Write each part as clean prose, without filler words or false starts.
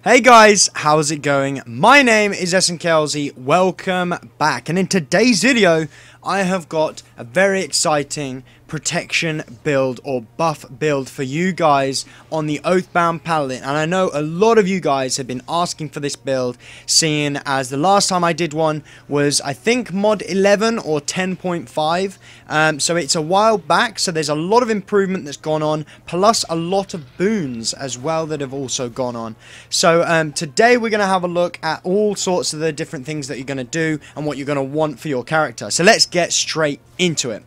Hey guys, how's it going? My name is SNKLZ, welcome back, and in today's video I have got a very exciting protection build or buff build for you guys on the Oathbound Paladin. And I know a lot of you guys have been asking for this build, seeing as the last time I did one was I think mod 11 or 10.5, so it's a while back, so there's a lot of improvement that's gone on, plus a lot of boons as well that have also gone on. So today we're going to have a look at all sorts of the different things that you're going to do and what you're going to want for your character. So let's get straight into it.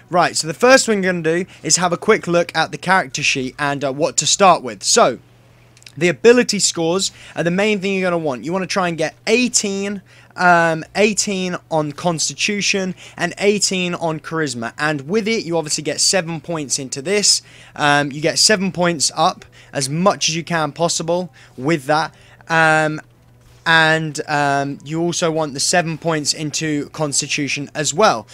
Right, so the first thing we're going to do is have a quick look at the character sheet and what to start with. So, the ability scores are the main thing you're going to want. You want to try and get 18 on Constitution and 18 on Charisma. And with it, you obviously get 7 points into this. You get 7 points up as much as you can possible with that. You also want the 7 points into Constitution as well.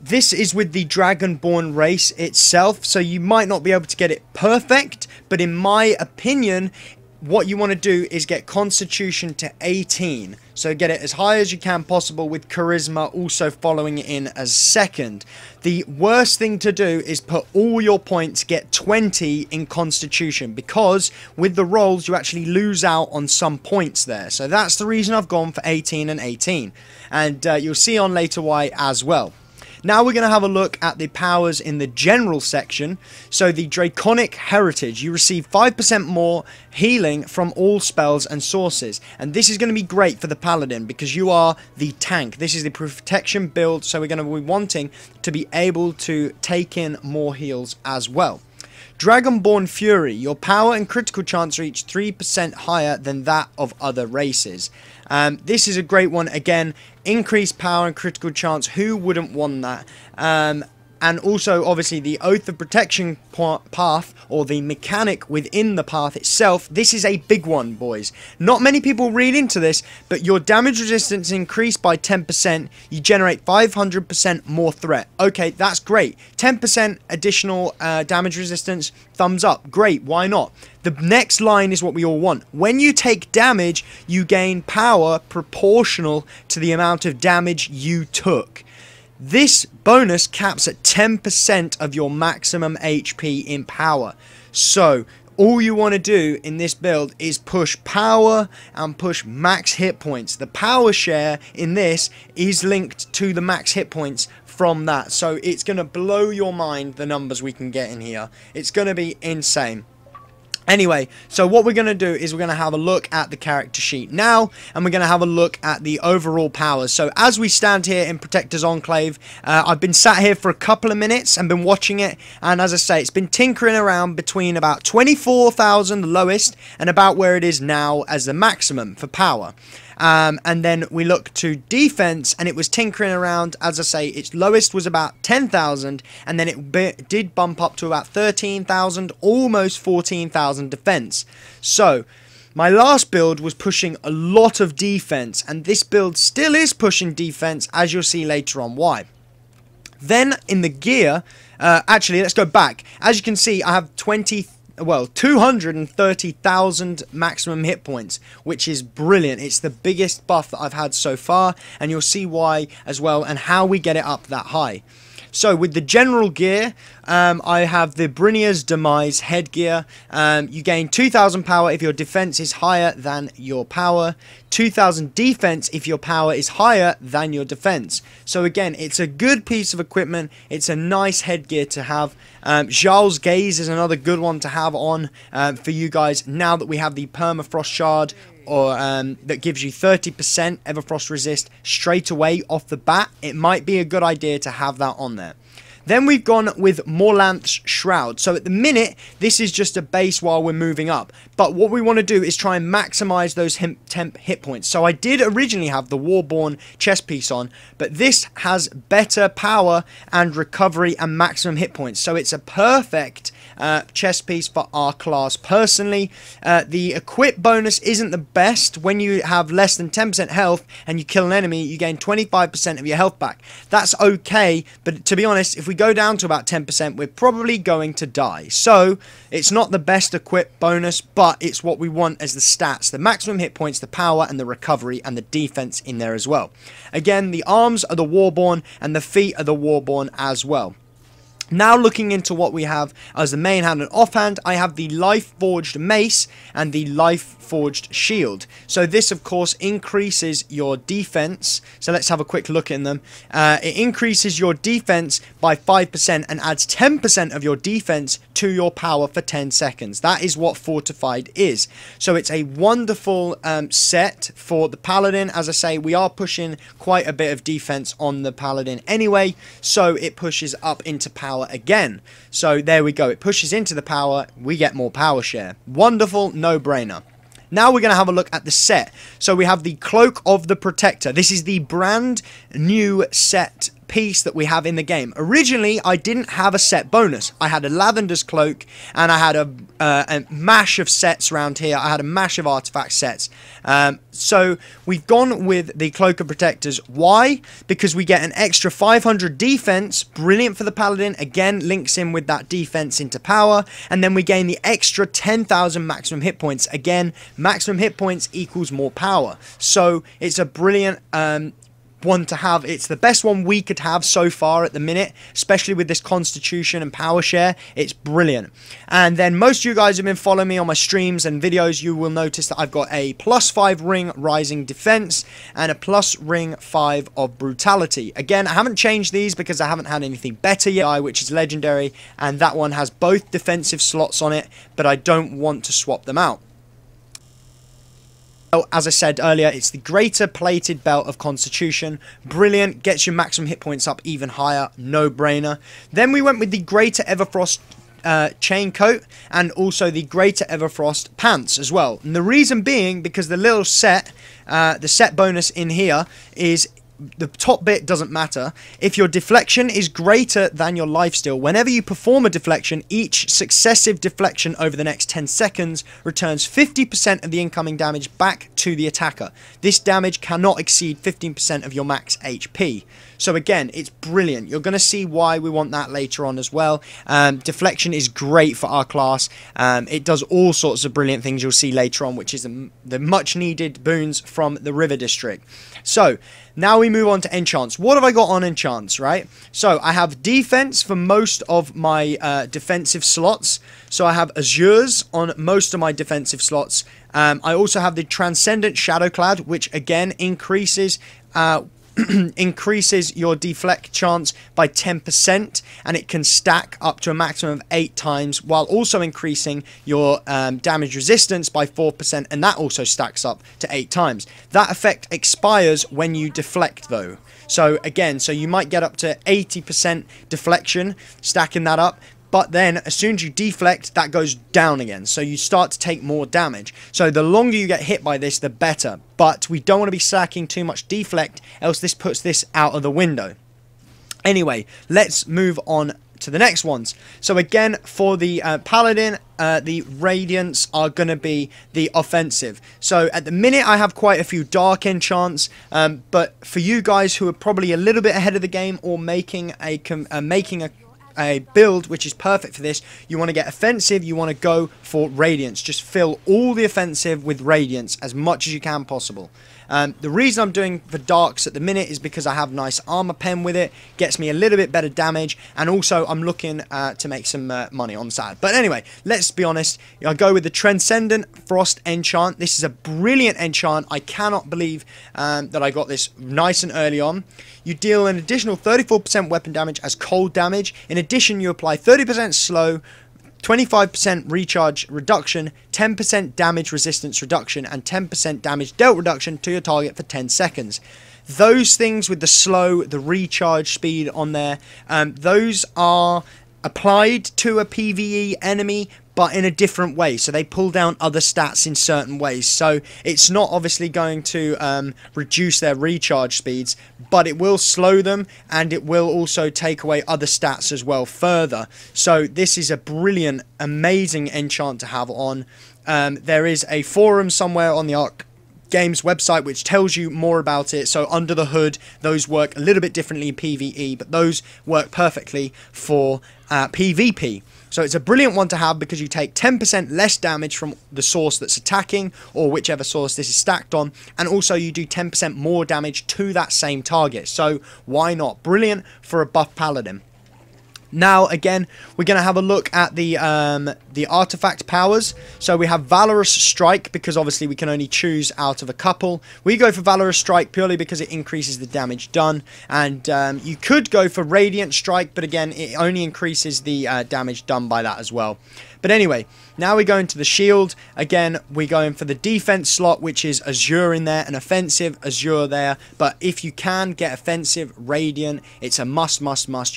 This is with the Dragonborn race itself, so you might not be able to get it perfect, but in my opinion, what you want to do is get Constitution to 18. So get it as high as you can possible, with Charisma also following it in as second. The worst thing to do is put all your points, get 20 in Constitution, because with the rolls you actually lose out on some points there. So that's the reason I've gone for 18 and 18. And you'll see on later why as well. Now we're going to have a look at the powers in the general section. So the Draconic Heritage, you receive 5% more healing from all spells and sources. And this is going to be great for the Paladin because you are the tank. This is the protection build, so we're going to be wanting to be able to take in more heals as well. Dragonborn Fury, your power and critical chance are each 3% higher than that of other races. This is a great one. Again, increased power and critical chance. Who wouldn't want that? And also, obviously, the Oath of Protection path, or the mechanic within the path itself. This is a big one, boys. Not many people read into this, but your damage resistance increased by 10%. You generate 500% more threat. Okay, that's great. 10% additional damage resistance, thumbs up. Great, why not? The next line is what we all want. When you take damage, you gain power proportional to the amount of damage you took. This bonus caps at 10% of your maximum HP in power. So, all you want to do in this build is push power and push max hit points. The power share in this is linked to the max hit points from that. So, it's going to blow your mind, the numbers we can get in here. It's going to be insane. Anyway, so what we're going to do is we're going to have a look at the character sheet now, and we're going to have a look at the overall powers. So as we stand here in Protector's Enclave, I've been sat here for a couple of minutes and been watching it, and as I say, it's been tinkering around between about 24,000, the lowest, and about where it is now as the maximum for power. And then we look to defense, and it was tinkering around. As I say, its lowest was about 10,000, and then it did bump up to about 13,000, almost 14,000 defense. So my last build was pushing a lot of defense, and this build still is pushing defense, as you'll see later on why. Then in the gear, actually let's go back. As you can see, I have 230,000 maximum hit points, which is brilliant. It's the biggest buff that I've had so far, and you'll see why as well, and how we get it up that high. So with the general gear, I have the Brynjar's Demise headgear. You gain 2,000 power if your defense is higher than your power, 2,000 defense if your power is higher than your defense. So again, it's a good piece of equipment. It's a nice headgear to have. Jarl's Gaze is another good one to have on for you guys now that we have the Permafrost Shard, or that gives you 30% Everfrost resist straight away off the bat. It might be a good idea to have that on there. Then we've gone with Morlanth's Shroud. So at the minute, this is just a base while we're moving up. But what we want to do is try and maximize those temp hit points. So I did originally have the Warborn chest piece on, but this has better power and recovery and maximum hit points. So it's a perfect chest piece for our class personally. The equip bonus isn't the best. When you have less than 10% health and you kill an enemy, you gain 25% of your health back. That's okay, but to be honest, if we go down to about 10%, we're probably going to die. So it's not the best equip bonus, but it's what we want as the stats: the maximum hit points, the power, and the recovery, and the defense in there as well. Again, the arms are the Warborn, and the feet are the Warborn as well. Now looking into what we have as the main hand and offhand, I have the Life Forged Mace and the Life Forged Shield. So this of course increases your defense. So let's have a quick look in them. It increases your defense by 5% and adds 10% of your defense to your power for 10 seconds. That is what Fortified is. So it's a wonderful set for the Paladin. As I say, we are pushing quite a bit of defense on the Paladin anyway, so it pushes up into power again. So there we go, it pushes into the power, we get more power share. Wonderful, no-brainer. Now we're going to have a look at the set. So we have the Cloak of the Protector. This is the brand new set piece that we have in the game. Originally, I didn't have a set bonus. I had a Lavender's Cloak, and I had a mash of sets around here. I had a mash of artifact sets. So we've gone with the Cloak of Protectors. Why? Because we get an extra 500 defense. Brilliant for the Paladin. Again, links in with that defense into power. And then we gain the extra 10,000 maximum hit points. Again, maximum hit points equals more power. So it's a brilliant one to have. It's the best one we could have so far at the minute, especially with this constitution and power share. It's brilliant. And then most of you guys have been following me on my streams and videos. You will notice that I've got a +5 ring rising defense and a plus ring 5 of brutality. Again, I haven't changed these because I haven't had anything better yet, which is legendary, and that one has both defensive slots on it, but I don't want to swap them out. As I said earlier, it's the Greater Plated Belt of Constitution. Brilliant, gets your maximum hit points up even higher, no-brainer. Then we went with the Greater Everfrost chain coat and also the Greater Everfrost pants as well. And the reason being because the little set, the set bonus in here is the top bit doesn't matter. If your deflection is greater than your lifesteal, whenever you perform a deflection, each successive deflection over the next 10 seconds returns 50% of the incoming damage back to the attacker. This damage cannot exceed 15% of your max HP. So again, it's brilliant. You're going to see why we want that later on as well. Deflection is great for our class. It does all sorts of brilliant things you'll see later on, which is the much needed boons from the River District. So now we move on to enchants. What have I got on enchants, right? So I have defense for most of my defensive slots. So I have Azures on most of my defensive slots. I also have the Transcendent Shadowclad, which again increases increases your deflect chance by 10%, and it can stack up to a maximum of 8 times, while also increasing your damage resistance by 4%, and that also stacks up to 8 times. That effect expires when you deflect though. So again, so you might get up to 80% deflection, stacking that up. But then, as soon as you deflect, that goes down again. So you start to take more damage. So the longer you get hit by this, the better. But we don't want to be stacking too much deflect, else this puts this out of the window. Anyway, let's move on to the next ones. So again, for the Paladin, the Radiants are going to be the offensive. So at the minute, I have quite a few Dark Enchants. But for you guys who are probably a little bit ahead of the game or making a build which is perfect for this, you want to get offensive, you want to go for Radiance. Just fill all the offensive with Radiance as much as you can possible. The reason I'm doing the darks at the minute is because I have nice armor pen with it, gets me a little bit better damage, and also I'm looking to make some money on the side. But anyway, let's be honest, I go with the Transcendent Frost enchant. This is a brilliant enchant. I cannot believe that I got this nice and early on. You deal an additional 34% weapon damage as cold damage. In addition, you apply 30% slow, 25% recharge reduction, 10% damage resistance reduction, and 10% damage dealt reduction to your target for 10 seconds. Those things with the slow, the recharge speed on there, those are applied to a PvE enemy, but in a different way. So they pull down other stats in certain ways. So it's not obviously going to reduce their recharge speeds, but it will slow them, and it will also take away other stats as well further. So this is a brilliant, amazing enchant to have on. There is a forum somewhere on the Arc Games website which tells you more about it. So under the hood, those work a little bit differently in PvE, but those work perfectly for PvP. So it's a brilliant one to have because you take 10% less damage from the source that's attacking, or whichever source this is stacked on, and also you do 10% more damage to that same target. So why not? Brilliant for a buff paladin. Now, again, we're going to have a look at the artifact powers. So we have Valorous Strike, because obviously we can only choose out of a couple. We go for Valorous Strike purely because it increases the damage done. And you could go for Radiant Strike, but again, it only increases the damage done by that as well. But anyway, now we go into the shield. Again, we're going for the defense slot, which is Azure in there, and offensive Azure there. But if you can get offensive Radiant, it's a must.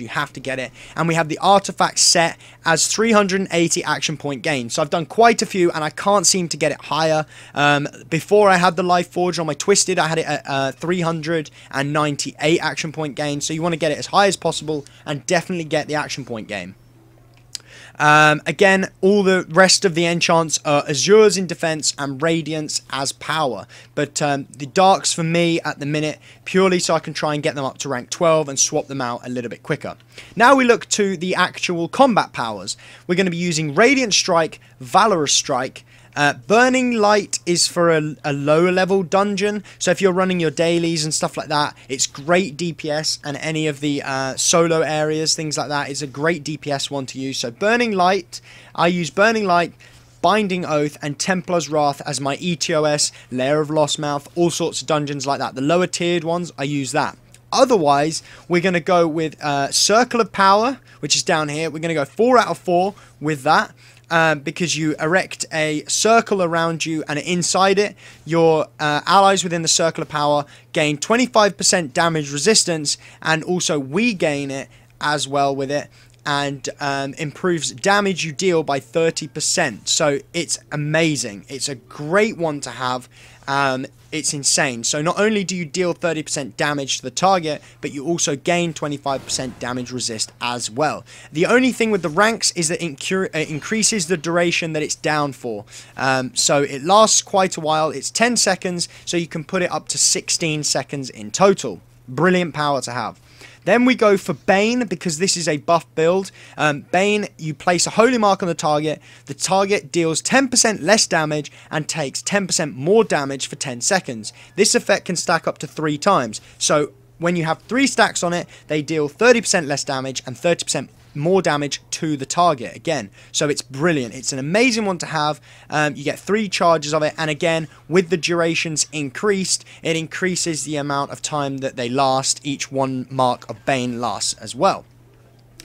You have to get it. And we have the artifact set as 380 action point gain. So I've done quite a few, and I can't seem to get it higher. Before I had the Life Forge on my Twisted, I had it at 398 action point gain. So you want to get it as high as possible, and definitely get the action point gain. Again, all the rest of the enchants are Azures in defense and Radiance as power. But the Darks for me at the minute, purely so I can try and get them up to rank 12 and swap them out a little bit quicker. Now we look to the actual combat powers. We're going to be using Radiant Strike, Valorous Strike. Burning Light is for a lower level dungeon, so if you're running your dailies and stuff like that, it's great DPS, and any of the solo areas, things like that, is a great DPS one to use. So Burning Light, I use Burning Light, Binding Oath, and Templar's Wrath as my ETOS, Lair of Lostmouth, all sorts of dungeons like that. The lower tiered ones, I use that. Otherwise, we're going to go with Circle of Power, which is down here. We're going to go 4 out of 4 with that. Because you erect a circle around you, and inside it, your allies within the circle of power gain 25% damage resistance, and also we gain it as well with it, and improves damage you deal by 30%. So it's amazing. It's a great one to have. It's insane. So not only do you deal 30% damage to the target, but you also gain 25% damage resist as well. The only thing with the ranks is that it increases the duration that it's down for. So it lasts quite a while. It's 10 seconds, so you can put it up to 16 seconds in total. Brilliant power to have. Then we go for Bane, because this is a buff build. Bane, you place a holy mark on the target deals 10% less damage and takes 10% more damage for 10 seconds. This effect can stack up to 3 times. So when you have 3 stacks on it, they deal 30% less damage and 30% more damage to the target again. So it's brilliant. It's an amazing one to have. You get 3 charges of it, and again, with the durations increased, it increases the amount of time that they last. Each 1 mark of Bane lasts as well.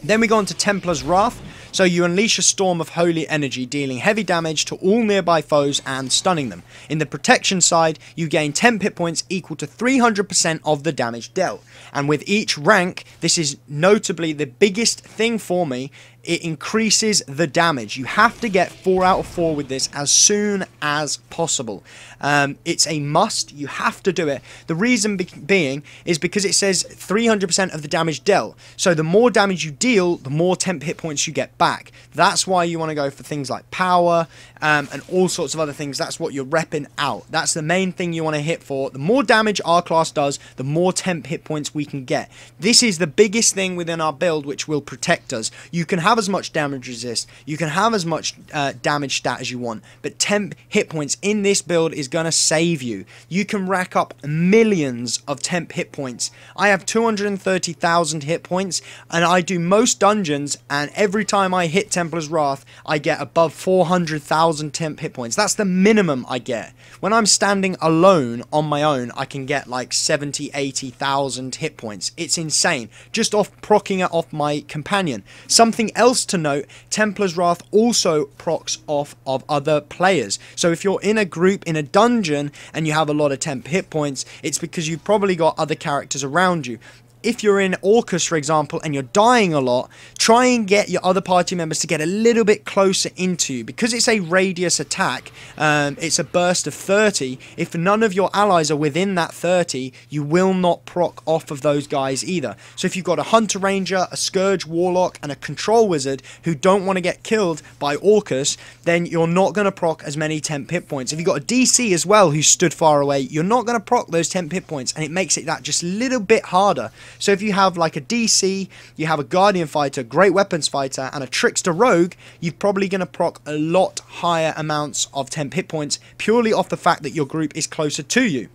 Then we go on to Templar's Wrath. So you unleash a storm of holy energy, dealing heavy damage to all nearby foes and stunning them. In the protection side, you gain 10 hit points equal to 300% of the damage dealt. And with each rank, this is notably the biggest thing for me, it increases the damage. You have to get 4 out of 4 with this as soon as possible. It's a must. You have to do it. The reason being is because it says 300% of the damage dealt. So the more damage you deal, the more temp hit points you get back. That's why you want to go for things like power and all sorts of other things. That's what you're repping out. That's the main thing you want to hit for. The more damage our class does, the more temp hit points we can get. This is the biggest thing within our build which will protect us. You can have as much damage resist, you can have as much damage stat as you want, but temp hit points in this build is going to save you. You can rack up millions of temp hit points. I have 230,000 hit points, and I do most dungeons, and every time I hit Templar's Wrath, I get above 400,000 temp hit points. That's the minimum I get. When I'm standing alone on my own, I can get like 70, 80,000 hit points. It's insane, just off proccing it off my companion. Something else to note, Templar's Wrath also procs off of other players. So if you're in a group in a dungeon and you have a lot of temp hit points, it's because you've probably got other characters around you. if you're in Orcus, for example, and you're dying a lot, try and get your other party members to get a little bit closer into you. Because it's a radius attack, it's a burst of 30. If none of your allies are within that 30, you will not proc off of those guys either. So if you've got a Hunter Ranger, a Scourge Warlock, and a Control Wizard who don't want to get killed by Orcus, then you're not going to proc as many temp hit points. If you've got a DC as well who stood far away, you're not going to proc those temp hit points, and it makes it that just a little bit harder. So if you have like a DC, you have a Guardian Fighter, Great Weapons Fighter, and a Trickster Rogue, you're probably going to proc a lot higher amounts of temp hit points purely off the fact that your group is closer to you.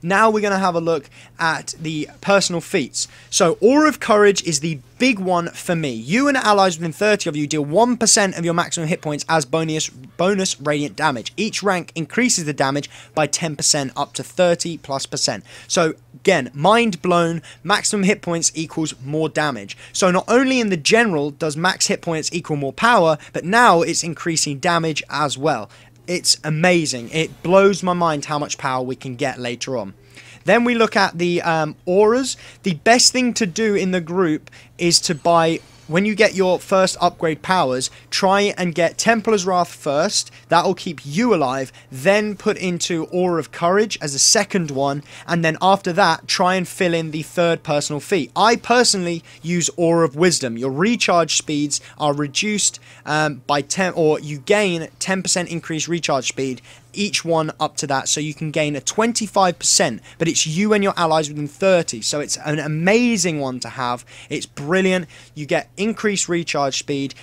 Now we're going to have a look at the personal feats. So Aura of Courage is the big one for me. You and allies within 30 of you deal 1% of your maximum hit points as bonus radiant damage. Each rank increases the damage by 10% up to 30+%. So again, mind blown, maximum hit points equals more damage. So not only in the general does max hit points equal more power, but now it's increasing damage as well. It's amazing. It blows my mind how much power we can get later on. Then we look at the auras. The best thing to do in the group is to buy, when you get your first upgrade powers, try and get Templar's Wrath first. That will keep you alive. Then put into Aura of Courage as a second one. And then after that, try and fill in the third personal feat. I personally use Aura of Wisdom. Your recharge speeds are reduced by 10, or you gain 10% increased recharge speed. Each one up to that, so you can gain a 25%, but it's you and your allies within 30, so it's an amazing one to have. It's brilliant. You get increased recharge speed,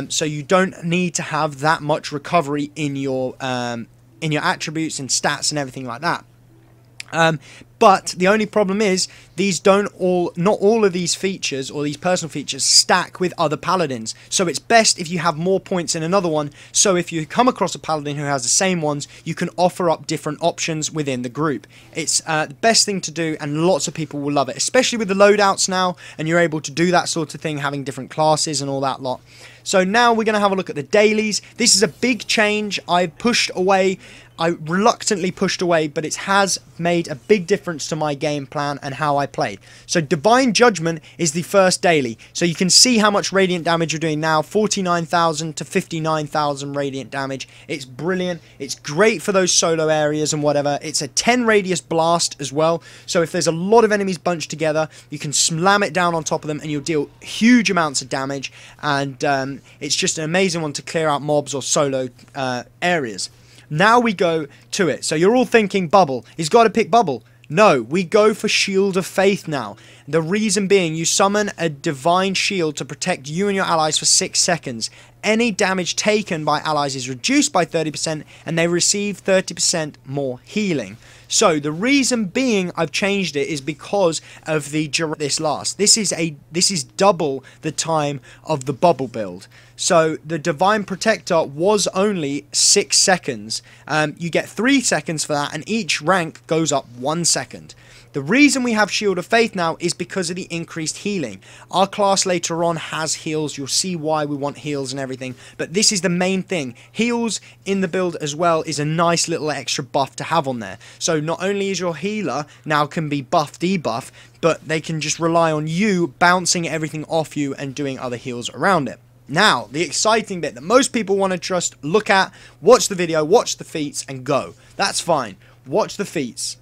so you don't need to have that much recovery in your attributes and stats and everything like that. But the only problem is not all of these features or these personal features stack with other paladins. So it's best if you have more points in another one. So if you come across a paladin who has the same ones, you can offer up different options within the group. It's the best thing to do, and lots of people will love it, especially with the loadouts now, and you're able to do that sort of thing, having different classes and all that lot. So now we're going to have a look at the dailies. This is a big change. I reluctantly pushed away, but it has made a big difference to my game plan and how I played. So Divine Judgment is the first daily. So you can see how much radiant damage you're doing now, 49,000 to 59,000 radiant damage. It's brilliant. It's great for those solo areas and whatever. It's a 10 radius blast as well. So if there's a lot of enemies bunched together, you can slam it down on top of them and you'll deal huge amounts of damage. And it's just an amazing one to clear out mobs or solo areas. Now we go to it. So you're all thinking Bubble. He's got to pick Bubble. No, we go for Shield of Faith now. The reason being, you summon a Divine Shield to protect you and your allies for 6 seconds. Any damage taken by allies is reduced by 30%, and they receive 30% more healing. So the reason being I've changed it is because of this last. This is double the time of the bubble build. So the Divine Protector was only 6 seconds. You get 3 seconds for that, and each rank goes up 1 second. The reason we have Shield of Faith now is because of the increased healing. Our class later on has heals. You'll see why we want heals and everything. But this is the main thing. Heals in the build as well is a nice little extra buff to have on there. So not only is your healer now can be buff, debuff, but they can just rely on you bouncing everything off you and doing other heals around it. Now, the exciting bit that most people want to just look at, watch the video, watch the feats, and go. That's fine. Watch the feats.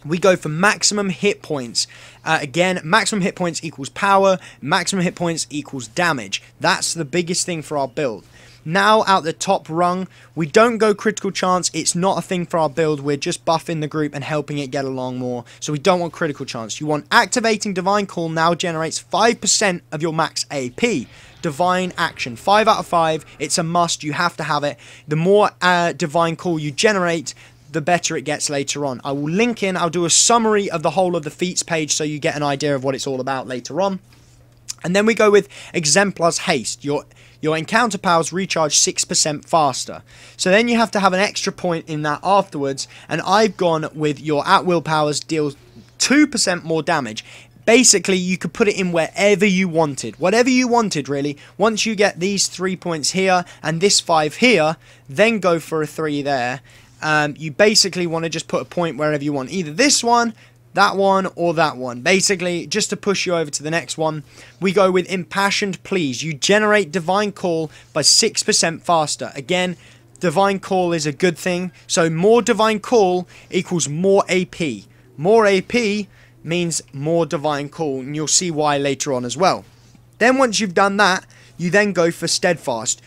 We go for maximum hit points. Again, maximum hit points equals power. Maximum hit points equals damage. That's the biggest thing for our build. Now, out the top rung, we don't go critical chance. It's not a thing for our build. We're just buffing the group and helping it get along more. So we don't want critical chance. You want activating Divine Call now generates 5% of your max AP. Divine Action, 5 out of 5. It's a must. You have to have it. The more Divine Call you generate, the better it gets later on. I will link in, I'll do a summary of the whole of the feats page so you get an idea of what it's all about later on. And then we go with Exemplar's Haste. Your encounter powers recharge 6% faster. So then you have to have an extra point in that afterwards, and I've gone with your at-will powers deal 2% more damage. Basically, you could put it in wherever you wanted. Whatever you wanted, really. Once you get these 3 points here and this 5 here, then go for a 3 there. You basically want to just put a point wherever you want. Either this one, that one or that one. Basically, just to push you over to the next one, we go with Impassioned Pleas. You generate Divine Call by 6% faster. Again, Divine Call is a good thing. So more Divine Call equals more AP. More AP means more Divine Call, and you'll see why later on as well. Then once you've done that, you then go for Steadfast.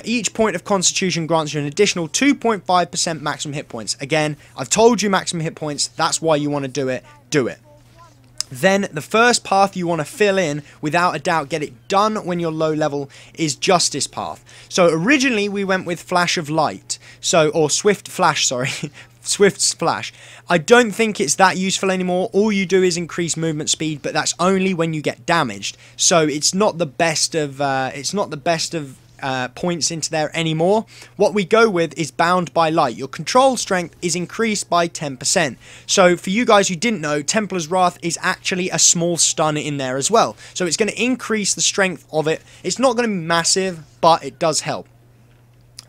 Each point of Constitution grants you an additional 2.5% maximum hit points. Again, I've told you maximum hit points. That's why you want to do it. Do it. Then the first path you want to fill in, without a doubt, get it done when you're low level, is Justice Path. So originally we went with Flash of Light. Or Swift Flash, sorry. Swift's Flash. I don't think it's that useful anymore. All you do is increase movement speed, but that's only when you get damaged. So it's not the best of points into there anymore. What we go with is Bound by Light. Your control strength is increased by 10%. So for you guys who didn't know, Templar's Wrath is actually a small stun in there as well. So it's going to increase the strength of it. It's not going to be massive, but it does help.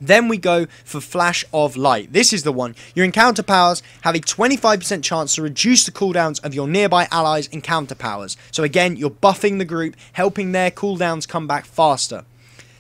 Then we go for Flash of Light. This is the one. Your encounter powers have a 25% chance to reduce the cooldowns of your nearby allies' encounter powers. So again, you're buffing the group, helping their cooldowns come back faster.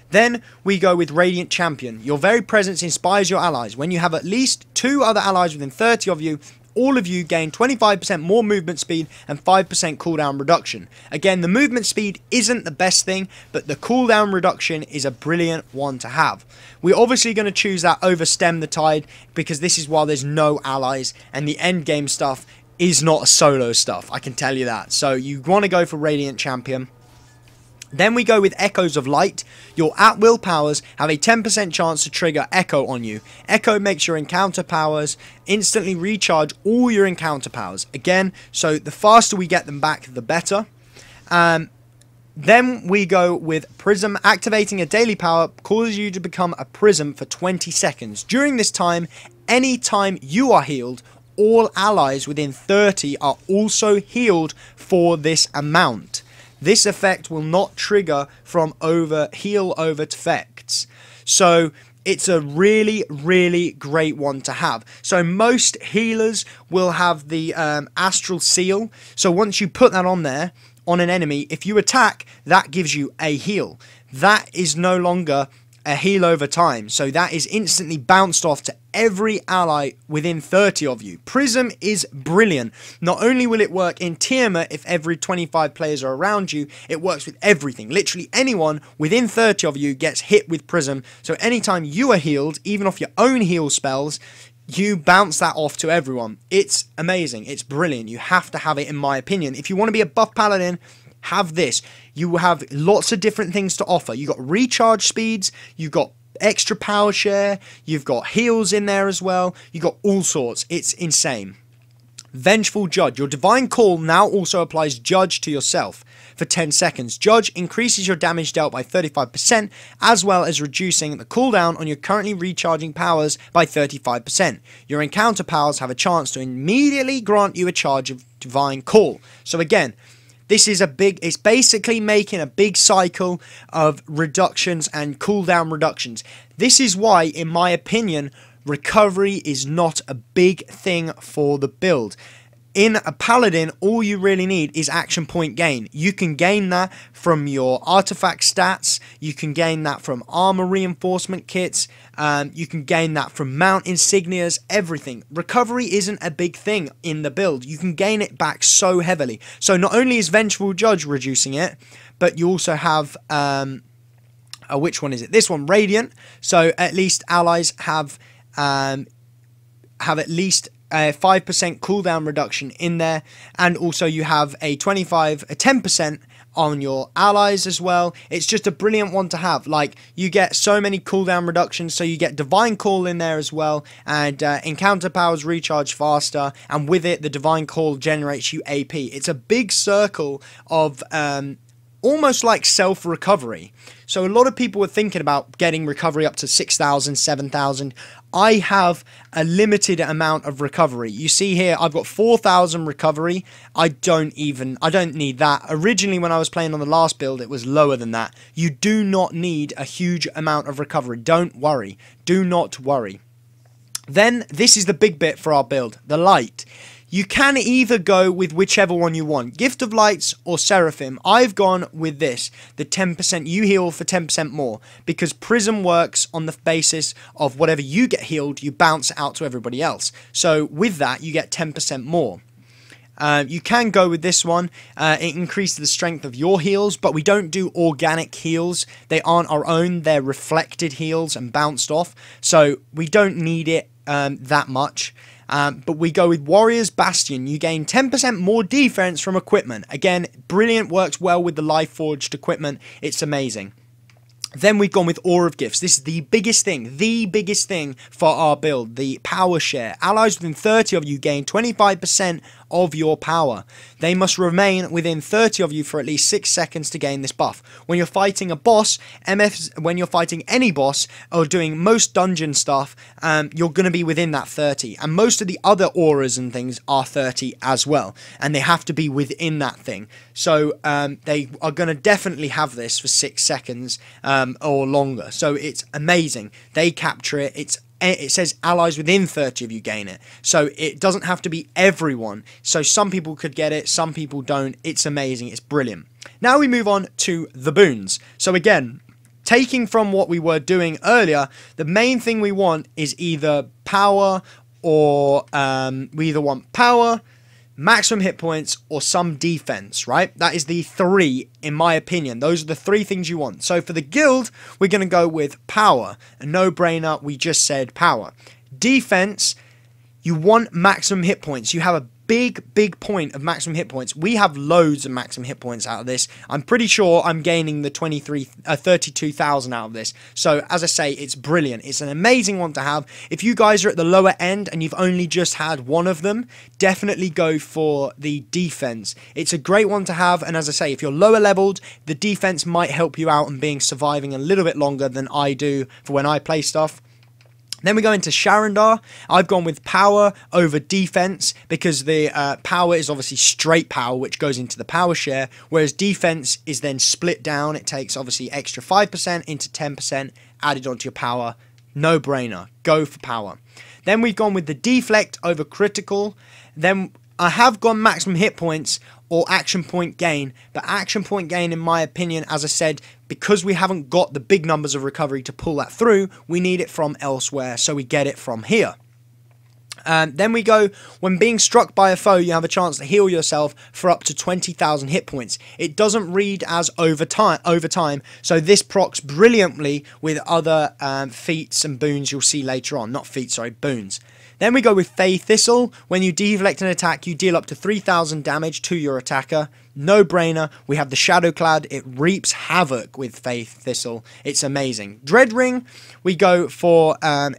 Then we go with Radiant Champion. Your very presence inspires your allies. When you have at least 2 other allies within 30 of you, all of you gain 25% more movement speed and 5% cooldown reduction. Again, the movement speed isn't the best thing, but the cooldown reduction is a brilliant one to have. We're obviously going to choose that over Stem the Tide, because this is while there's no allies, and the end game stuff is not solo stuff, I can tell you that. So you want to go for Radiant Champion. Then we go with Echoes of Light. Your at-will powers have a 10% chance to trigger Echo on you. Echo makes your encounter powers instantly recharge all your encounter powers. Again, so the faster we get them back, the better. Then we go with Prism. Activating a daily power causes you to become a Prism for 20 seconds. During this time, any time you are healed, all allies within 30 are also healed for this amount. This effect will not trigger from heal over effects. So it's a really, really great one to have. So most healers will have the Astral Seal. So once you put that on there, on an enemy, if you attack, that gives you a heal. That is no longer a heal over time. So that is instantly bounced off to every ally within 30 of you. Prism is brilliant. Not only will it work in Tiamat if every 25 players are around you, it works with everything. Literally anyone within 30 of you gets hit with Prism. So anytime you are healed, even off your own heal spells, you bounce that off to everyone. It's amazing. It's brilliant. You have to have it, in my opinion. If you want to be a buff paladin, have this. You will have lots of different things to offer. You've got recharge speeds, you've got extra power share, you've got heals in there as well, you've got all sorts. It's insane. Vengeful Judge. Your Divine Call now also applies Judge to yourself for 10 seconds. Judge increases your damage dealt by 35%, as well as reducing the cooldown on your currently recharging powers by 35%. Your encounter powers have a chance to immediately grant you a charge of Divine Call. So again, this is it's basically making a big cycle of reductions and cooldown reductions. This is why, in my opinion, recovery is not a big thing for the build. In a paladin, all you really need is action point gain. You can gain that from your artifact stats, you can gain that from armor reinforcement kits, you can gain that from mount insignias, everything. Recovery isn't a big thing in the build. You can gain it back so heavily. So not only is Vengeful Judge reducing it, but you also have which one is it? This one, Radiant. So at least allies have at least a 5% cooldown reduction in there, and also you have a 10% on your allies as well. It's just a brilliant one to have. Like, you get so many cooldown reductions, so you get Divine Call in there as well, and encounter powers recharge faster, and with it the Divine Call generates you AP. It's a big circle of almost like self-recovery. So a lot of people were thinking about getting recovery up to 6,000, 7,000. I have a limited amount of recovery. You see here, I've got 4,000 recovery. I don't need that. Originally, when I was playing on the last build, it was lower than that. You do not need a huge amount of recovery. Don't worry. Do not worry. Then, this is the big bit for our build, the light. You can either go with whichever one you want, Gift of Lights or Seraphim. I've gone with this, the 10% you heal for 10% more, because Prism works on the basis of whatever you get healed, you bounce it out to everybody else. So with that, you get 10% more. You can go with this one. It increases the strength of your heals, but we don't do organic heals. They aren't our own. They're reflected heals and bounced off. So we don't need it that much. But we go with Warrior's Bastion. You gain 10% more defense from equipment. Again, brilliant, works well with the Life Forged equipment. It's amazing. Then we've gone with Aura of Gifts. This is the biggest thing for our build, the power share. Allies within 30 of you gain 25% of your power. They must remain within 30 of you for at least 6 seconds to gain this buff. When you're fighting a boss, when you're fighting any boss or doing most dungeon stuff, you're going to be within that 30. And most of the other auras and things are 30 as well. And they have to be within that thing. So they are going to definitely have this for 6 seconds or longer. So it's amazing. They capture it. It says allies within 30 of you gain it. So it doesn't have to be everyone. So some people could get it, some people don't. It's amazing. It's brilliant. Now we move on to the boons. So again, taking from what we were doing earlier, the main thing we want is either power or we either want power, maximum hit points, or some defense, right? That is the three, in my opinion. Those are the three things you want. So for the guild, we're going to go with power. A no-brainer, we just said power. Defense, you want maximum hit points. You have a big point of maximum hit points. We have loads of maximum hit points out of this. I'm pretty sure I'm gaining the 32,000 out of this. So as I say, it's brilliant. It's an amazing one to have. If you guys are at the lower end and you've only just had one of them, definitely go for the defense. It's a great one to have. And as I say, if you're lower leveled, the defense might help you out in surviving a little bit longer than I do for when I play stuff. Then we go into Sharandar. I've gone with power over defense because the power is obviously straight power, which goes into the power share, whereas defense is then split down. It takes obviously extra 5% into 10% added onto your power. No brainer. Go for power. Then we've gone with the deflect over critical. Then I have gone maximum hit points or action point gain, but action point gain, in my opinion, as I said, because we haven't got the big numbers of recovery to pull that through, we need it from elsewhere, so we get it from here. Then we go, when being struck by a foe, you have a chance to heal yourself for up to 20,000 hit points. It doesn't read as over time, so this procs brilliantly with other feats and boons you'll see later on. Not feats, sorry, boons. Then we go with Fey Thistle. When you deflect an attack, you deal up to 3,000 damage to your attacker. No brainer. We have the Shadowclad. It reaps havoc with Fey Thistle. It's amazing. Dread Ring. We go for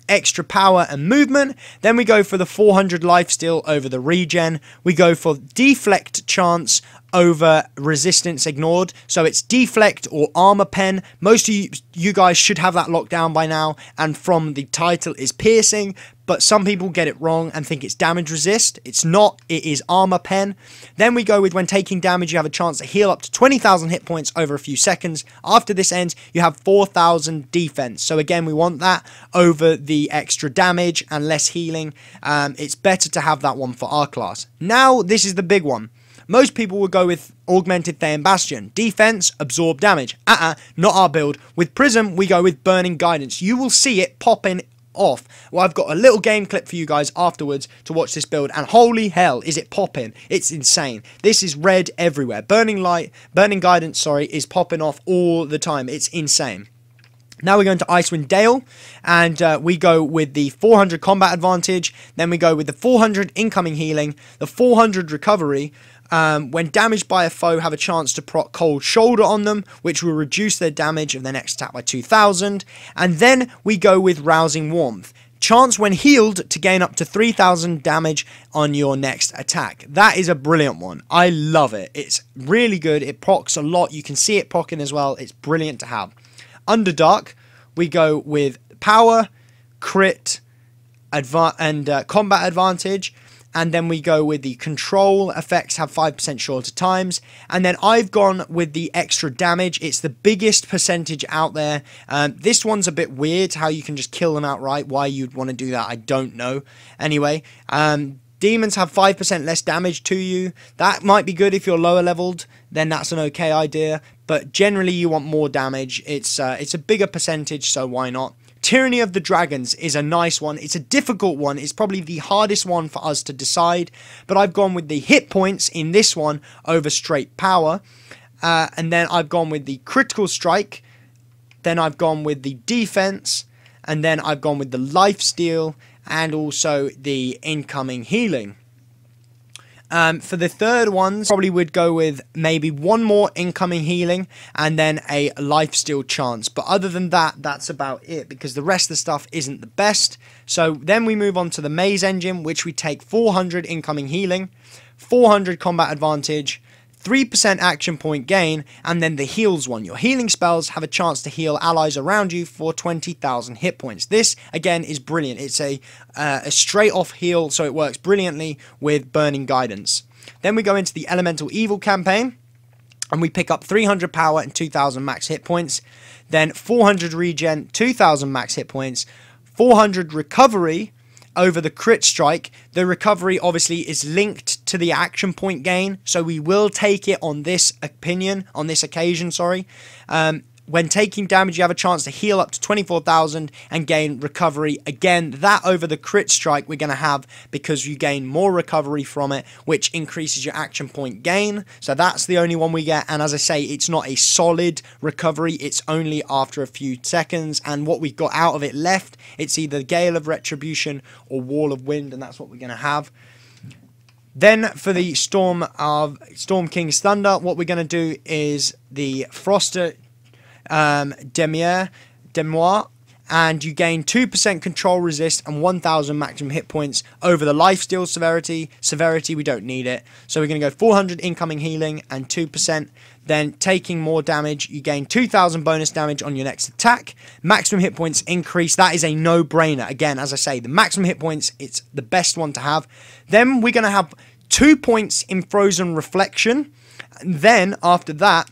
extra power and movement. Then we go for the 400 lifesteal over the regen. We go for deflect chance over resistance ignored. So it's deflect or armor pen. Most of you guys should have that locked down by now. And from the title is piercing. But some people get it wrong and think it's damage resist. It's not. It is armor pen. Then we go with when taking damage, you have a chance to heal up to 20,000 hit points over a few seconds. After this ends, you have 4,000 defense. So again, we want that over the extra damage and less healing. It's better to have that one for our class. Now, this is the big one. Most people will go with Augmented Thean Bastion. Defense, absorb damage. Not our build. With Prism, we go with Burning Guidance. You will see it popping off. Well, I've got a little game clip for you guys afterwards to watch this build, and holy hell, is it popping. It's insane. This is red everywhere. Burning Guidance, sorry, is popping off all the time. It's insane. Now we're going to Icewind Dale, and we go with the 400 combat advantage. Then we go with the 400 incoming healing, the 400 recovery. When damaged by a foe, have a chance to proc Cold Shoulder on them, which will reduce their damage of their next attack by 2,000. And then we go with Rousing Warmth. Chance when healed to gain up to 3,000 damage on your next attack. That is a brilliant one. I love it. It's really good. It procs a lot. You can see it procking as well. It's brilliant to have. We go with power, crit, and combat advantage. And then we go with the control effects have 5% shorter times. And then I've gone with the extra damage. It's the biggest percentage out there. This one's a bit weird, how you can just kill them outright. Why you'd want to do that, I don't know. Anyway, Demons have 5% less damage to you. That might be good if you're lower leveled, then that's an okay idea. But generally you want more damage. It's a bigger percentage, so why not? Tyranny of the Dragons is a nice one. It's a difficult one. It's probably the hardest one for us to decide. But I've gone with the hit points in this one over straight power. And then I've gone with the critical strike. Then I've gone with the defense. And then I've gone with the lifesteal. And also the incoming healing. For the third ones, probably would go with maybe one more incoming healing and then a lifesteal chance. But other than that, that's about it, because the rest of the stuff isn't the best. So then we move on to the maze engine, which we take 400 incoming healing, 400 combat advantage, 3% action point gain, and then the heals one. Your healing spells have a chance to heal allies around you for 20,000 hit points. This, again, is brilliant. It's a straight off heal, so it works brilliantly with Burning Guidance. Then we go into the Elemental Evil campaign, and we pick up 300 power and 2,000 max hit points. Then 400 regen, 2,000 max hit points, 400 recovery over the crit strike. The recovery obviously is linked to the action point gain, so we will take it on this occasion, sorry. When taking damage, you have a chance to heal up to 24,000 and gain recovery. Again, that over the crit strike we're going to have because you gain more recovery from it, which increases your action point gain. So that's the only one we get. And as I say, it's not a solid recovery. It's only after a few seconds. And what we've got out of it left, it's either Gale of Retribution or Wall of Wind, and that's what we're going to have. Then for the Storm King's Thunder, what we're going to do is the Froster Demoir, and you gain 2% control resist and 1,000 maximum hit points over the lifesteal severity. We don't need it, so we're going to go 400 incoming healing and 2%. Then taking more damage, you gain 2,000 bonus damage on your next attack. Maximum hit points increase. That is a no-brainer. Again, as I say, the maximum hit points, it's the best one to have. Then we're going to have 2 points in Frozen Reflection, and then after that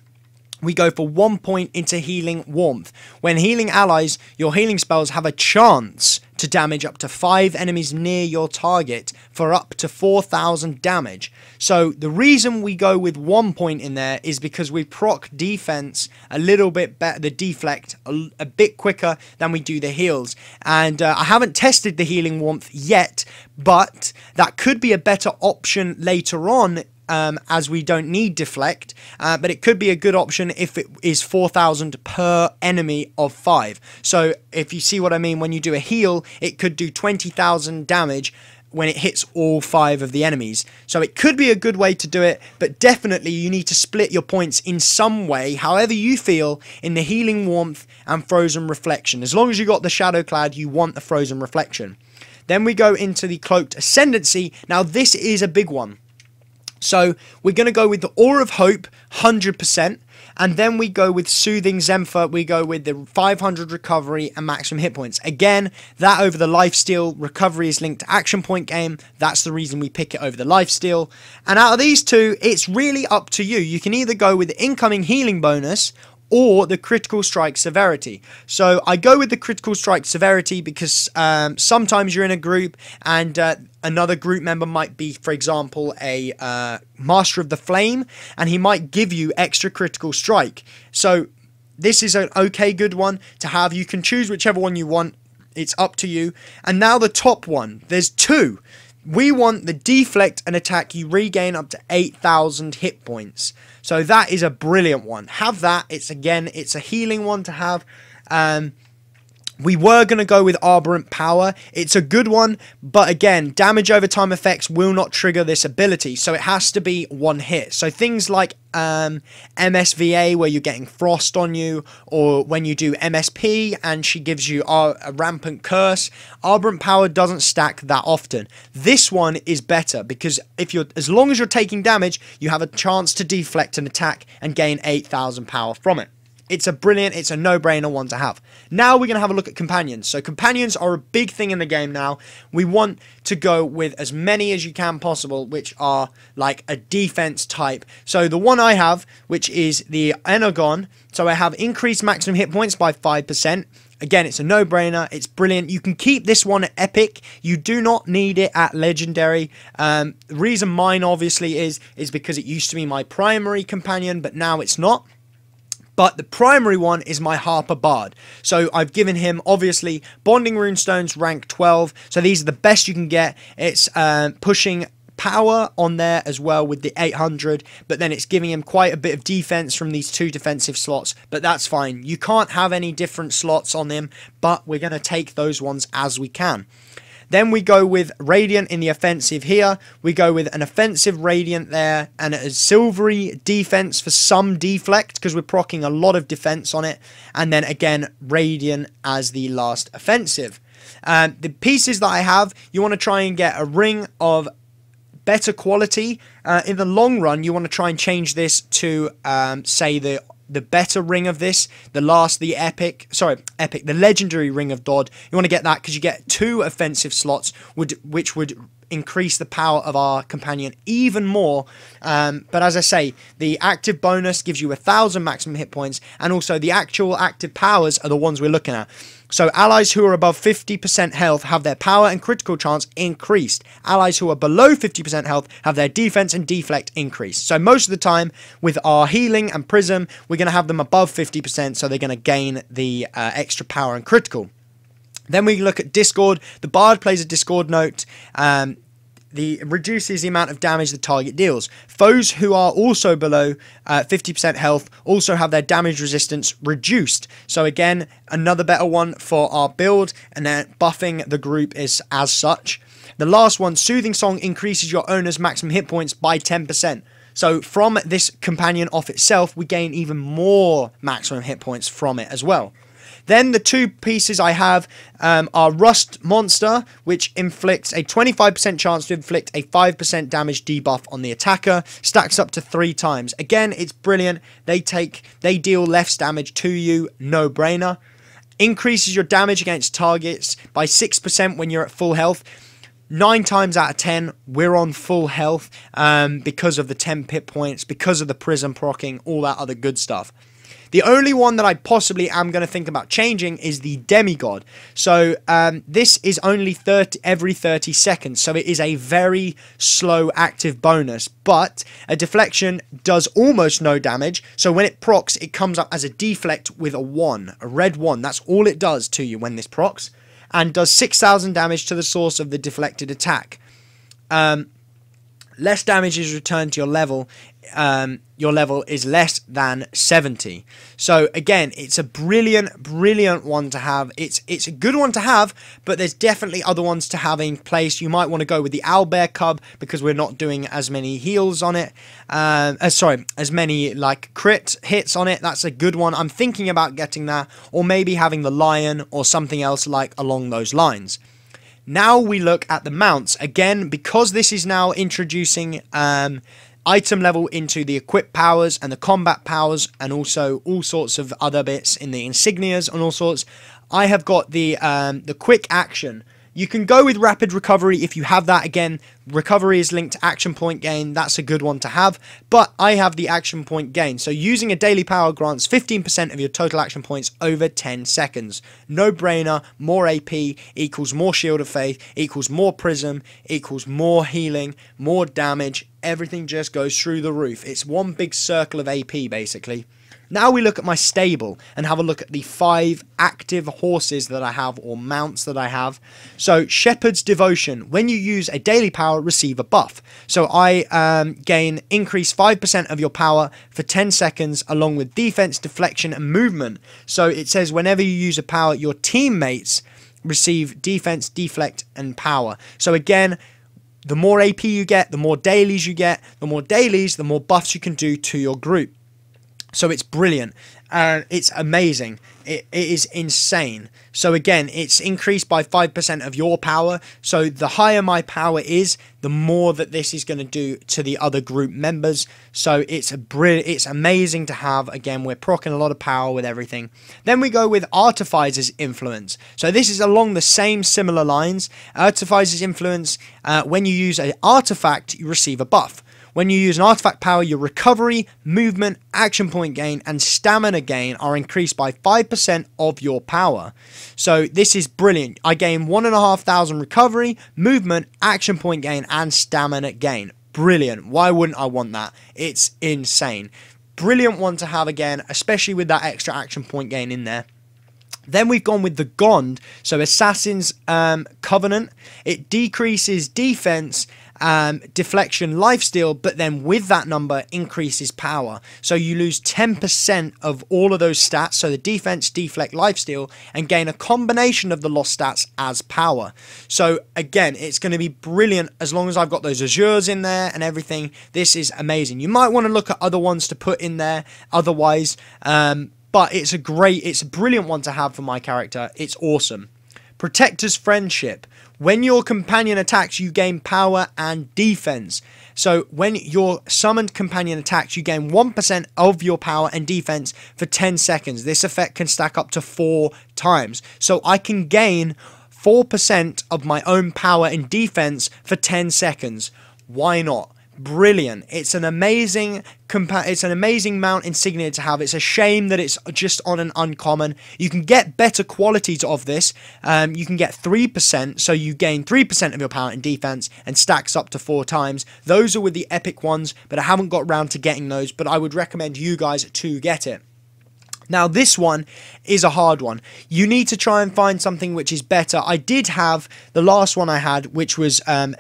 we go for 1 point into Healing Warmth. When healing allies, your healing spells have a chance to damage up to 5 enemies near your target for up to 4,000 damage. So the reason we go with 1 point in there is because we proc defense a little bit better, the deflect a bit quicker than we do the heals. And I haven't tested the Healing Warmth yet, but that could be a better option later on, as we don't need deflect, but it could be a good option if it is 4,000 per enemy of 5. So if you see what I mean, when you do a heal, it could do 20,000 damage when it hits all 5 of the enemies. So it could be a good way to do it, but definitely you need to split your points in some way, however you feel, in the Healing Warmth and Frozen Reflection. As long as you got the Shadow Clad, you want the Frozen Reflection. Then we go into the Cloaked Ascendancy. Now this is a big one. So we're going to go with the Aura of Hope, 100%, and then we go with Soothing Zephyr, we go with the 500 recovery and maximum hit points. Again, that over the lifesteal, recovery is linked to action point gain, that's the reason we pick it over the lifesteal. And out of these two, it's really up to you. You can either go with the incoming healing bonus or the critical strike severity. So I go with the critical strike severity because sometimes you're in a group and another group member might be, for example, a Master of the Flame, and he might give you extra critical strike. So this is an okay good one to have. You can choose whichever one you want. It's up to you. And now the top one. There's two. We want the deflect and attack. You regain up to 8,000 hit points. So that is a brilliant one. Have that. It's a healing one to have. We were going to go with Arborant Power. It's a good one, but again, damage over time effects will not trigger this ability, so it has to be one hit. So things like MSVA, where you're getting frost on you, or when you do MSP and she gives you a rampant curse, Arborant Power doesn't stack that often. This one is better because as long as you're taking damage, you have a chance to deflect an attack and gain 8,000 power from it. It's a no-brainer one to have. Now we're going to have a look at companions. So companions are a big thing in the game now. We want to go with as many as you can possible, which are like a defense type. So the one I have, which is the Energon. So I have increased maximum hit points by 5%. Again, it's a no-brainer. It's brilliant. You can keep this one at epic. You do not need it at legendary. The reason mine obviously is because it used to be my primary companion, but now it's not. But the primary one is my Harper Bard. So I've given him, obviously, Bonding Runestones rank 12. So these are the best you can get. It's pushing power on there as well with the 800. But then it's giving him quite a bit of defense from these 2 defensive slots. But that's fine. You can't have any different slots on him. But we're going to take those ones as we can. Then we go with Radiant in the offensive here. We go with an offensive Radiant there and a silvery defense for some deflect because we're proccing a lot of defense on it. And then again, Radiant as the last offensive. The pieces that I have, you want to try and get a ring of better quality. In the long run, you want to try and change this to, say, the better ring of this, the legendary ring of Dodd. You want to get that because you get 2 offensive slots, which would increase the power of our companion even more. But as I say, the active bonus gives you 1,000 maximum hit points, and also the actual active powers are the ones we're looking at. So allies who are above 50% health have their power and critical chance increased. Allies who are below 50% health have their defense and deflect increased. So most of the time with our healing and prism, we're going to have them above 50%, so they're going to gain the extra power and critical. Then we look at Discord. The Bard plays a Discord note. Reduces the amount of damage the target deals. Foes who are also below 50% health also have their damage resistance reduced. So again, another better one for our build, and then buffing the group is as such. The last one, Soothing Song, increases your owner's maximum hit points by 10%. So from this companion off itself, we gain even more maximum hit points from it as well. Then the 2 pieces I have are Rust Monster, which inflicts a 25% chance to inflict a 5% damage debuff on the attacker. Stacks up to 3 times. Again, it's brilliant. They deal less damage to you. No brainer. Increases your damage against targets by 6% when you're at full health. 9 times out of 10, we're on full health because of the 10 hit points, because of the Prism proccing, all that other good stuff. The only one that I possibly am going to think about changing is the Demigod. So this is only every 30 seconds. So it is a very slow active bonus. But a deflection does almost no damage. So when it procs, it comes up as a deflect with a 1. A red 1. That's all it does to you when this procs. And does 6,000 damage to the source of the deflected attack. Less damage is returned to your level. Your level is less than 70. So again, it's a brilliant one to have. It's a good one to have, but there's definitely other ones to have in place. You might want to go with the Owlbear Cub because we're not doing as many heals on it. As many like crit hits on it. That's a good one. I'm thinking about getting that, or maybe having the Lion or something else like along those lines. Now we look at the mounts. Again, because this is now introducing item level into the equip powers and the combat powers, and also all sorts of other bits in the Insignias and all sorts, I have got the quick action. You can go with rapid recovery if you have that. Again, recovery is linked to action point gain. That's a good one to have. But I have the action point gain. So using a daily power grants 15% of your total action points over 10 seconds. No brainer. More AP equals more Shield of Faith, equals more Prism, equals more healing, more damage. Everything just goes through the roof. It's one big circle of AP basically. Now we look at my stable and have a look at the 5 active horses that I have, or mounts that I have. So Shepherd's Devotion. When you use a daily power, receive a buff. So I increase 5% of your power for 10 seconds along with defense, deflection and movement. So it says whenever you use a power, your teammates receive defense, deflect and power. So again, the more AP you get, the more dailies you get. The more dailies, the more buffs you can do to your group. So it's brilliant. It's amazing. It is insane. So again, it's increased by 5% of your power. So the higher my power is, the more that this is going to do to the other group members. So it's amazing to have. Again, we're proccing a lot of power with everything. Then we go with Artifices Influence. So this is along the same similar lines. Artifices Influence, when you use an artifact, you receive a buff. When you use an artifact power, your recovery, movement, action point gain, and stamina gain are increased by 5% of your power. So this is brilliant. I gain 1,500 recovery, movement, action point gain, and stamina gain. Brilliant. Why wouldn't I want that? It's insane. Brilliant one to have again, especially with that extra action point gain in there. Then we've gone with the Gond, so Assassin's Covenant. It decreases defense, deflection, lifesteal, but then with that number increases power. So you lose 10% of all of those stats, so the defense, deflect, lifesteal, and gain a combination of the lost stats as power. So again, it's going to be brilliant as long as I've got those Azures in there and everything. This is amazing. You might want to look at other ones to put in there otherwise, but it's a brilliant one to have for my character. It's awesome. Protector's Friendship. When your companion attacks, you gain power and defense. So when your summoned companion attacks, you gain 1% of your power and defense for 10 seconds. This effect can stack up to 4 times. So I can gain 4% of my own power and defense for 10 seconds. Why not? Brilliant. It's an amazing mount insignia to have. It's a shame that it's just on an uncommon. You can get better qualities of this. You can get 3%, so you gain 3% of your power and defense and stacks up to 4 times. Those are with the epic ones, but I haven't got around to getting those, but I would recommend you guys to get it. Now this one is a hard one. You need to try and find something which is better. I did have the last one I had, which was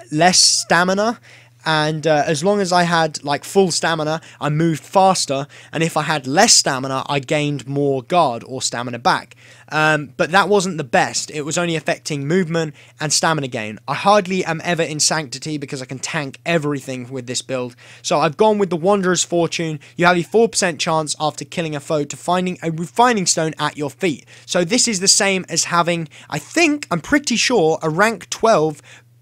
less stamina. And as long as I had like full stamina, I moved faster, and if I had less stamina, I gained more guard or stamina back. But that wasn't the best. It was only affecting movement and stamina gain. I hardly am ever in Sanctity because I can tank everything with this build. So I've gone with the Wanderer's Fortune. You have a 4% chance after killing a foe to finding a refining stone at your feet. So this is the same as having, I'm pretty sure, a rank 12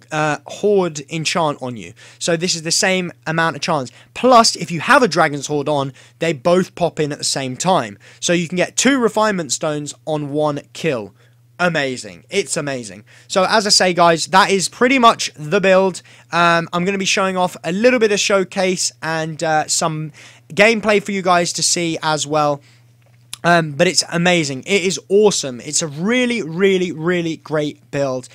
Horde enchant on you. So this is the same amount of chance. Plus, if you have a Dragon's Horde on, they both pop in at the same time. So you can get 2 refinement stones on 1 kill. Amazing. It's amazing. So as I say, guys, that is pretty much the build. I'm going to be showing off a little bit of showcase and some gameplay for you guys to see as well. But it's amazing. It is awesome. It's a really, really, really great build.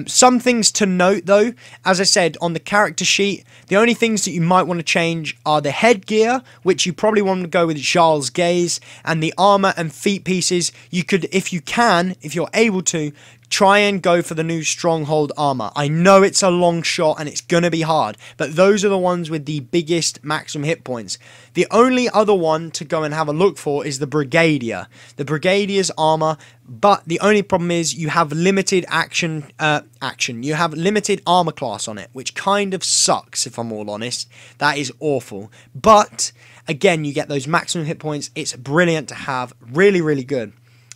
Some things to note, though. As I said, on the character sheet, the only things that you might want to change are the headgear, which you probably want to go with Jarl's Gaze, and the armor and feet pieces. You could, if you're able to, try and go for the new Stronghold armor. I know it's a long shot and it's going to be hard, but those are the ones with the biggest maximum hit points. The only other one to go and have a look for is the Brigadier. The Brigadier's armor, but the only problem is you have limited you have limited armor class on it, which kind of sucks, if I'm all honest. That is awful. But again, you get those maximum hit points. It's brilliant to have. Really, really good.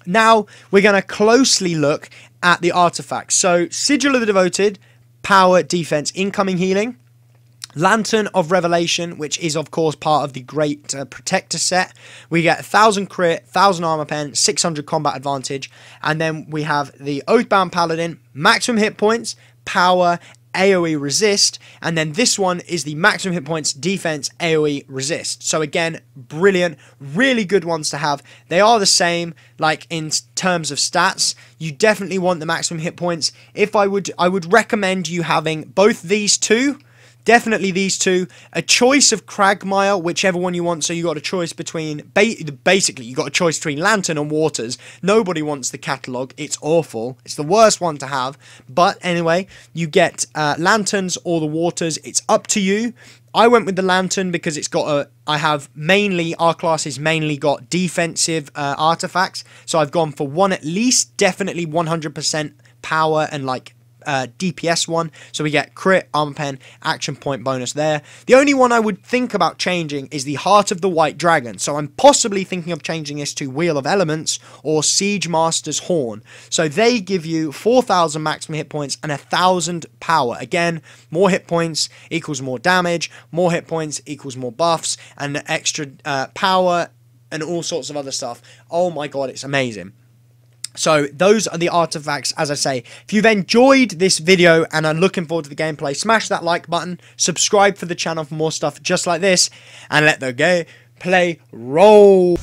Now, we're going to closely look at the artifacts. So, Sigil of the Devoted, power, defense, incoming healing. Lantern of Revelation, which is, of course, part of the Great Protector set. We get 1,000 crit, 1,000 armor pen, 600 combat advantage. And then we have the Oathbound Paladin, maximum hit points, power, AoE resist, and then this one is the maximum hit points, defense, AoE resist. So again, brilliant, really good ones to have. They are the same, like in terms of stats. You definitely want the maximum hit points. I would recommend you having both these two. Definitely these two. A choice of Cragmire, whichever one you want. So you got a choice between, basically you got a choice between Lantern and Waters. Nobody wants the catalogue. It's awful. It's the worst one to have. But anyway, you get Lanterns or the Waters. It's up to you. I went with the Lantern because it's got our class has mainly got defensive artifacts. So I've gone for one at least, definitely 100% power and like DPS one, so we get crit, armor pen, action point bonus there. The only one I would think about changing is the Heart of the White Dragon, so I'm possibly thinking of changing this to Wheel of Elements or Siege Master's Horn. So they give you 4,000 maximum hit points and 1,000 power. Again, more hit points equals more damage, more hit points equals more buffs, and extra power and all sorts of other stuff. Oh my god, it's amazing. So those are the artifacts, as I say. If you've enjoyed this video and are looking forward to the gameplay, smash that like button, subscribe for the channel for more stuff just like this, and let the gameplay roll.